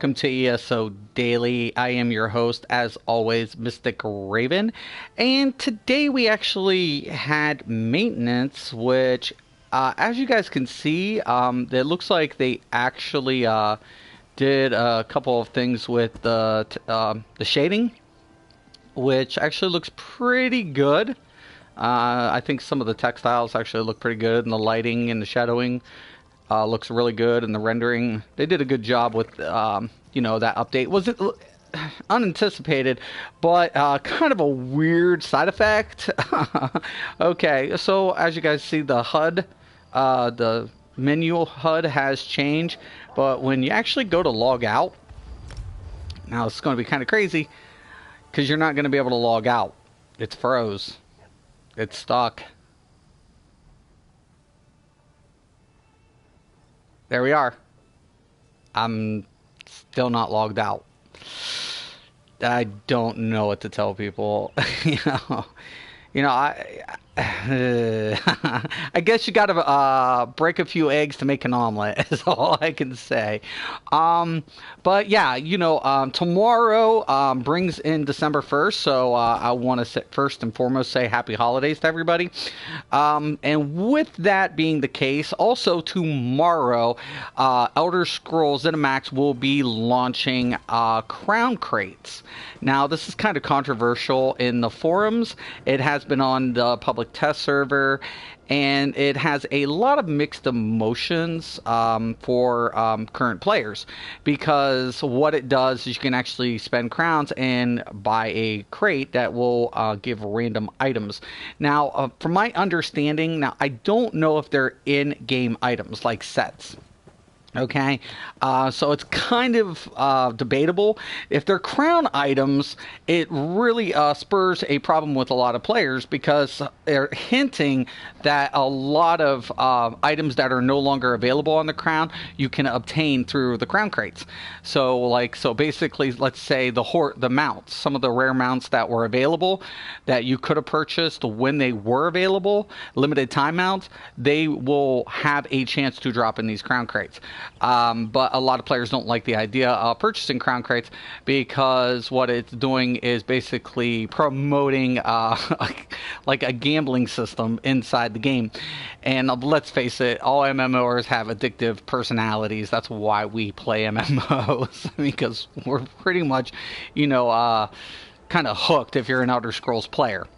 welcome to ESO Daily. I am your host, as always, Mystic Raven. And today we actually had maintenance, which, as you guys can see, it looks like they actually did a couple of things with the shading, which actually looks pretty good. I think some of the textiles actually look pretty good, and the lighting and the shadowing looks really good, and the rendering. They did a good job with, that update. Was it unanticipated, but kind of a weird side effect? Okay, so as you guys see, the HUD, the menu HUD has changed, but when you actually go to log out, now it's going to be kind of crazy, because you're not going to be able to log out. It's froze. It's stuck. There we are. I'm still not logged out. I don't know what to tell people. I guess you gotta break a few eggs to make an omelet is all I can say. But yeah, tomorrow brings in December 1st, so I want to first and foremost say happy holidays to everybody. And with that being the case, also tomorrow, Elder Scrolls ZeniMax will be launching crown crates. Now, this is kind of controversial in the forums. It has been on the public test server, and it has a lot of mixed emotions for current players, because what it does is you can actually spend crowns and buy a crate that will give random items. Now, from my understanding, now I don't know if they're in-game items like sets. Okay, so it's kind of debatable. If they're crown items, it really spurs a problem with a lot of players, because they're hinting that a lot of items that are no longer available on the crown you can obtain through the crown crates. So basically, let's say the mounts, some of the rare mounts that were available that you could have purchased when they were available, limited time mounts, they will have a chance to drop in these crown crates. But a lot of players don't like the idea of purchasing crown crates, because what it's doing is basically promoting like a gambling system inside the game. And let's face it, all MMOers have addictive personalities. That's why we play MMOs, because we're pretty much, kind of hooked if you're an Elder Scrolls player.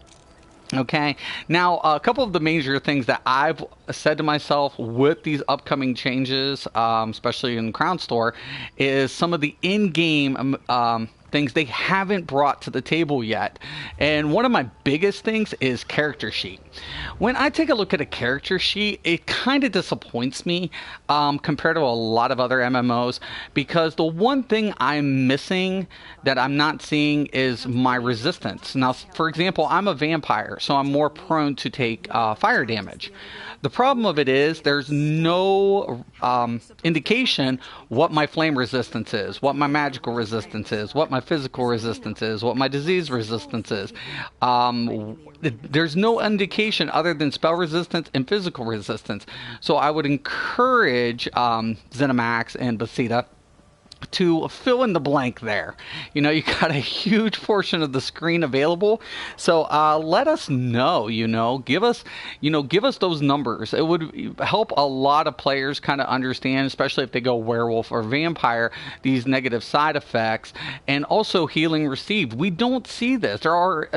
Okay, now a couple of the major things that I've said to myself with these upcoming changes, especially in Crown Store, is some of the in-game things they haven't brought to the table yet. And one of my biggest things is character sheet. When I take a look at a character sheet, it kind of disappoints me compared to a lot of other MMOs, because the one thing I'm missing that I'm not seeing is my resistance. Now, for example, I'm a vampire, so I'm more prone to take fire damage. The problem of it is there's no indication what my flame resistance is, what my magical resistance is, what my physical resistance is, what my disease resistance is. There's no indication other than spell resistance and physical resistance. So I would encourage ZeniMax and Bethesda to fill in the blank there. You got a huge portion of the screen available, so let us know. Give us those numbers. It would help a lot of players kind of understand, especially if they go werewolf or vampire, these negative side effects, and also healing received. We don't see this. There are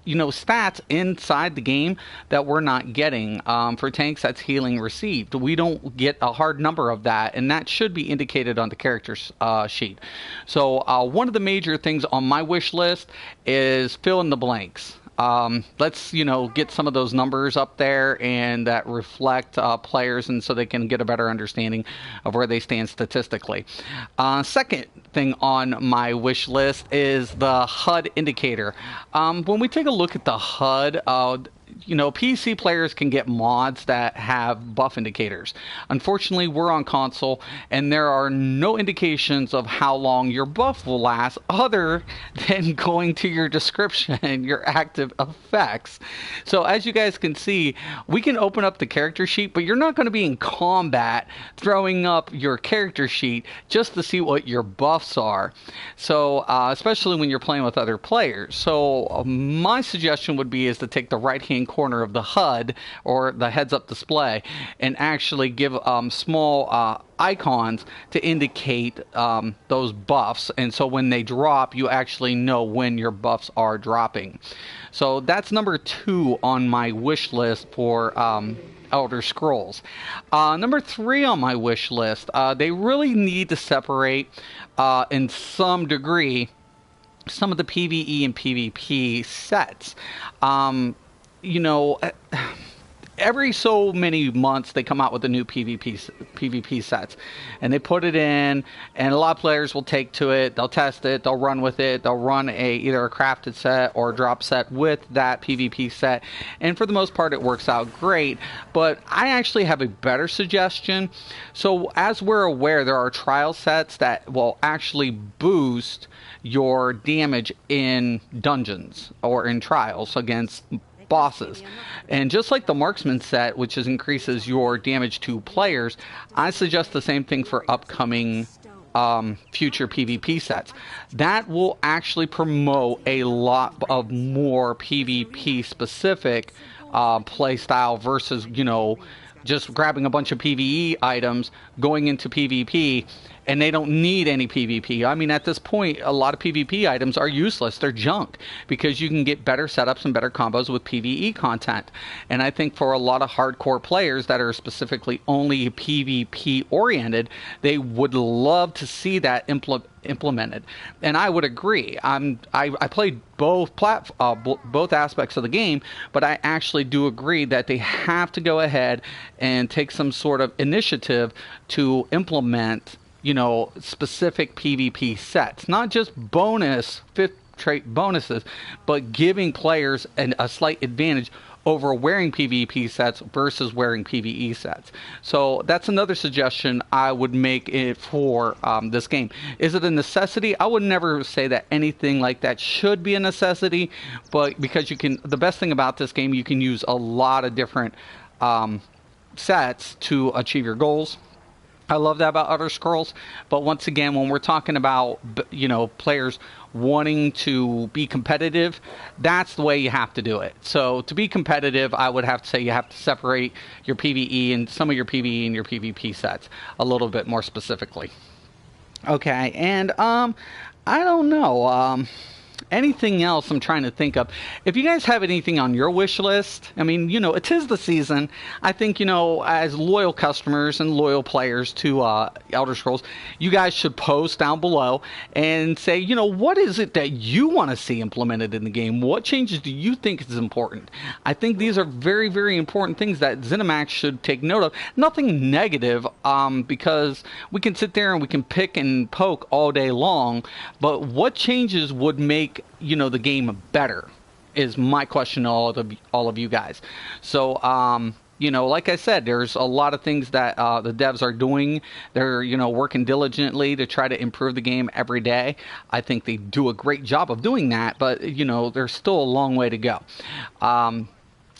stats inside the game that we're not getting. For tanks, that's healing received. We don't get a hard number of that, and that should be indicated on the character sheet. So one of the major things on my wish list is fill in the blanks. Let's get some of those numbers up there, and that reflect players, and so they can get a better understanding of where they stand statistically. Second thing on my wish list is the HUD indicator. When we take a look at the HUD, PC players can get mods that have buff indicators. Unfortunately, we're on console, and there are no indications of how long your buff will last other than going to your description and your active effects. So as you guys can see, we can open up the character sheet, but you're not going to be in combat throwing up your character sheet just to see what your buffs are. So especially when you're playing with other players. So my suggestion would be is to take the right hand corner of the HUD or the heads up display and actually give small icons to indicate those buffs, and so when they drop you actually know when your buffs are dropping. So that's number 2 on my wish list for Elder Scrolls. Number 3 on my wish list, they really need to separate in some degree some of the PvE and PvP sets. Every so many months they come out with the new PvP sets, and they put it in, and a lot of players will take to it, they'll test it, they'll run with it, they'll run either a crafted set or a drop set with that PvP set, and for the most part it works out great. But I actually have a better suggestion. So as we're aware, there are trial sets that will actually boost your damage in dungeons or in trials against bosses. And just like the marksman set, which increases your damage to players, I suggest the same thing for upcoming future PvP sets. That will actually promote a lot of more PvP specific play style versus just grabbing a bunch of PvE items, going into PvP, and they don't need any PvP. I mean, at this point, a lot of PvP items are useless. They're junk because you can get better setups and better combos with PvE content. And I think for a lot of hardcore players that are specifically only PvP oriented, they would love to see that implemented. And I would agree. I played both aspects of the game, but I actually do agree that they have to go ahead and take some sort of initiative to implement specific PvP sets, not just fifth trait bonuses, but giving players a slight advantage over wearing PvP sets versus wearing PvE sets. So that's another suggestion I would make it for this game. Is it a necessity? I would never say that anything like that should be a necessity, but because the best thing about this game, you can use a lot of different sets to achieve your goals. I love that about Elder Scrolls, but once again, when we're talking about players wanting to be competitive, that's the way you have to do it. So to be competitive, I would have to say you have to separate your PvE and some of your PvE and your PvP sets a little bit more specifically. Okay, and I don't know. Anything else I'm trying to think of? If you guys have anything on your wish list, I mean, it is the season. I think, as loyal customers and loyal players to Elder Scrolls, you guys should post down below and say, what is it that you want to see implemented in the game? What changes do you think is important? I think these are very, very important things that ZeniMax should take note of. Nothing negative, because we can sit there and we can pick and poke all day long, but what changes would make the game better is my question to all of you guys. So like I said, there's a lot of things that the devs are doing. They're working diligently to try to improve the game every day. I think they do a great job of doing that, but there's still a long way to go.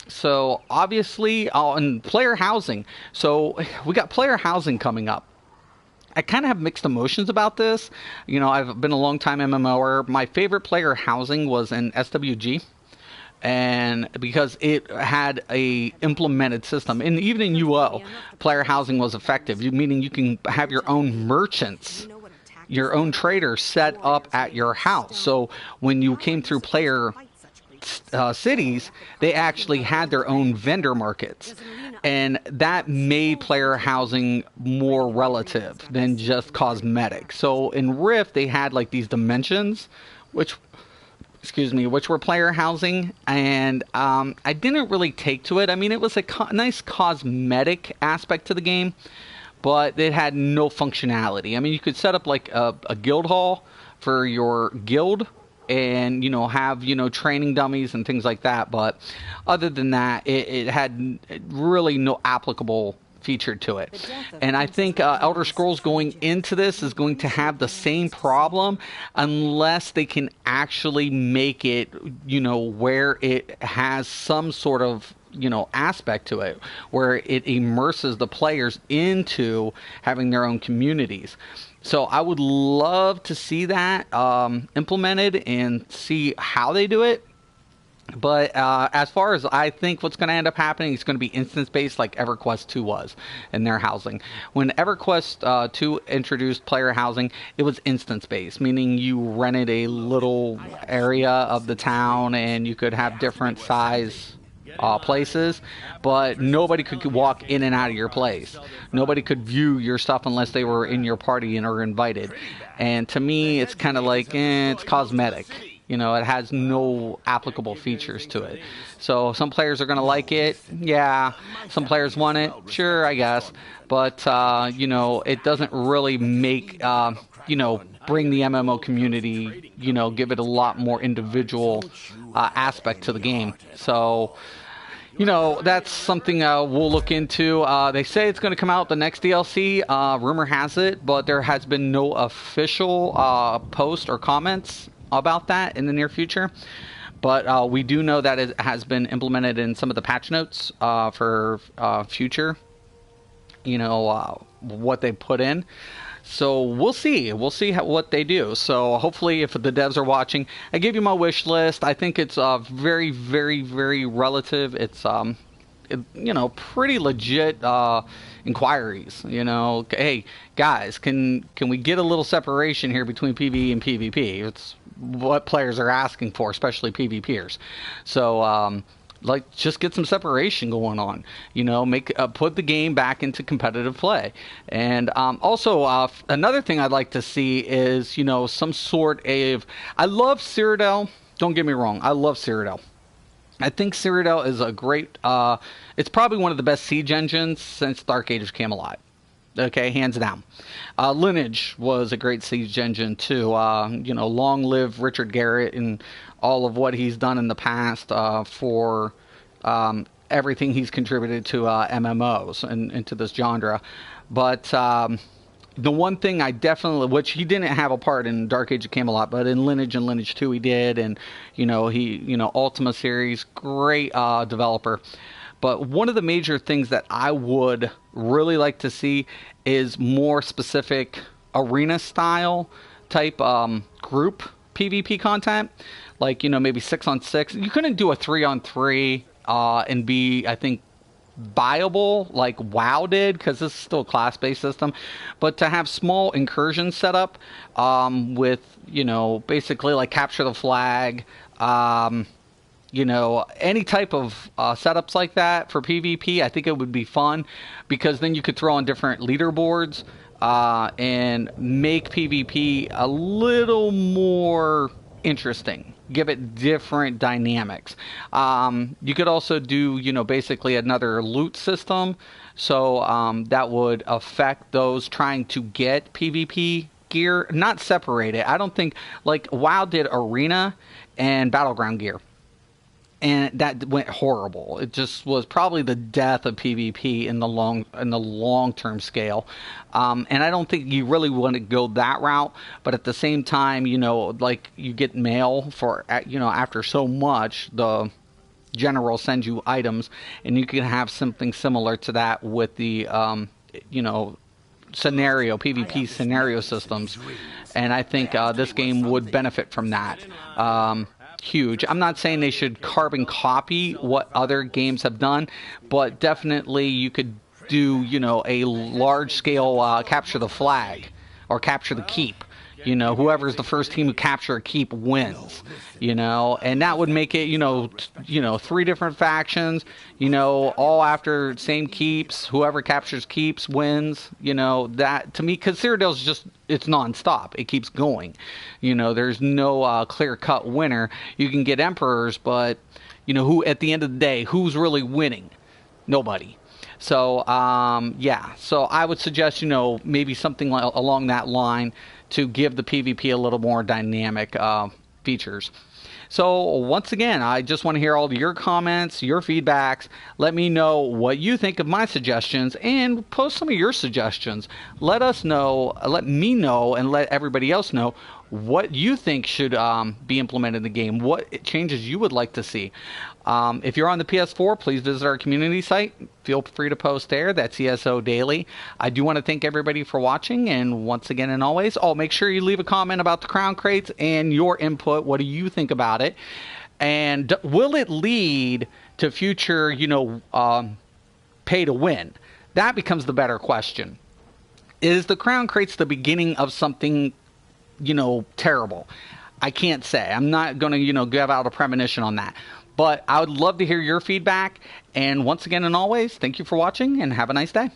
So obviously, and player housing. So we got player housing coming up. I kind of have mixed emotions about this. I've been a long time MMOer. My favorite player housing was in SWG, and because it had a implemented system, and even in UO, player housing was effective. Meaning you can have your own merchants, your own traders set up at your house. So when you came through player cities, they actually had their own vendor markets, and that made player housing more relative than just cosmetic. So in Rift, they had like these dimensions, which were player housing, and I didn't really take to it. I mean, it was a nice cosmetic aspect to the game, but it had no functionality. I mean, you could set up like a guild hall for your guild, and have training dummies and things like that. But other than that, it had really no applicable feature to it. And I think Elder Scrolls going into this is going to have the same problem unless they can actually make it where it has some sort of aspect to it where it immerses the players into having their own communities. So I would love to see that implemented and see how they do it. But as far as I think what's going to end up happening, it's going to be instance-based like EverQuest 2 was in their housing. When EverQuest 2 introduced player housing, it was instance-based, meaning you rented a little area of the town and you could have different size places, but nobody could walk in and out of your place. Nobody could view your stuff unless they were in your party and are invited. And to me, it's kind of like, it's cosmetic. It has no applicable features to it. So some players are going to like it. Yeah. Some players want it. Sure, I guess. But, it doesn't really make, bring the MMO community, give it a lot more individual aspect to the game. So, that's something we'll look into. They say it's going to come out the next DLC. Rumor has it, but there has been no official post or comments about that in the near future. But we do know that it has been implemented in some of the patch notes for future, what they put in. So we'll see. We'll see what they do. So hopefully if the devs are watching, I gave you my wish list. I think it's very, very, very relative. It's, pretty legit inquiries. Hey, guys, can we get a little separation here between PvE and PvP? It's what players are asking for, especially PvPers. So, just get some separation going on, put the game back into competitive play. And also another thing I'd like to see is, some sort of, I love Cyrodiil. Don't get me wrong. I love Cyrodiil. I think Cyrodiil is a great, it's probably one of the best siege engines since Dark Age of Camelot. Okay, hands down. Lineage was a great siege engine too. Long live Richard Garrett and all of what he's done in the past for everything he's contributed to MMOs and into this genre. But the one thing I definitely, which he didn't have a part in Dark Age of Camelot, but in Lineage and Lineage 2 he did, and Ultima series, great developer. But one of the major things that I would really like to see is more specific arena style type group PvP content, like maybe 6-on-6. You couldn't do a 3-on-3 and be, I think, viable like WoW did, because this is still a class-based system. But to have small incursions set up with basically like capture the flag, any type of setups like that for PvP, I think it would be fun, because then you could throw on different leaderboards and make PvP a little more interesting. Give it different dynamics. You could also do, basically another loot system. So that would affect those trying to get PvP gear, not separate it. I don't think, like WoW did arena and battleground gear, and that went horrible. It just was probably the death of PvP in the long-term scale. And I don't think you really want to go that route. But at the same time, like you get mail for, after so much, the general sends you items, and you can have something similar to that with the, scenario, PvP scenario systems. And I think this game would benefit from that. Huge. I'm not saying they should carbon copy what other games have done, but definitely you could do, a large scale capture the flag or capture the keep. Whoever's the first team who capture a keep wins, and that would make it, 3 different factions, all after same keeps. Whoever captures keeps wins, that to me, because Cyrodiil's just, it's nonstop. It keeps going. There's no clear-cut winner. You can get emperors, but, who at the end of the day, who's really winning? Nobody. So, yeah. So I would suggest, maybe something along that line to give the PvP a little more dynamic features. So once again, I just want to hear all of your comments, your feedbacks. Let me know what you think of my suggestions and post some of your suggestions. Let us know, let me know, and let everybody else know what you think should be implemented in the game, what changes you would like to see. If you're on the PS4, please visit our community site. Feel free to post there. That's ESO Daily. I do want to thank everybody for watching, and once again and always, make sure you leave a comment about the crown crates and your input. What do you think about it? And will it lead to future, pay to win? That becomes the better question. Is the crown crates the beginning of something terrible? I can't say. I'm not going to, give out a premonition on that. But I would love to hear your feedback. And once again and always, thank you for watching and have a nice day.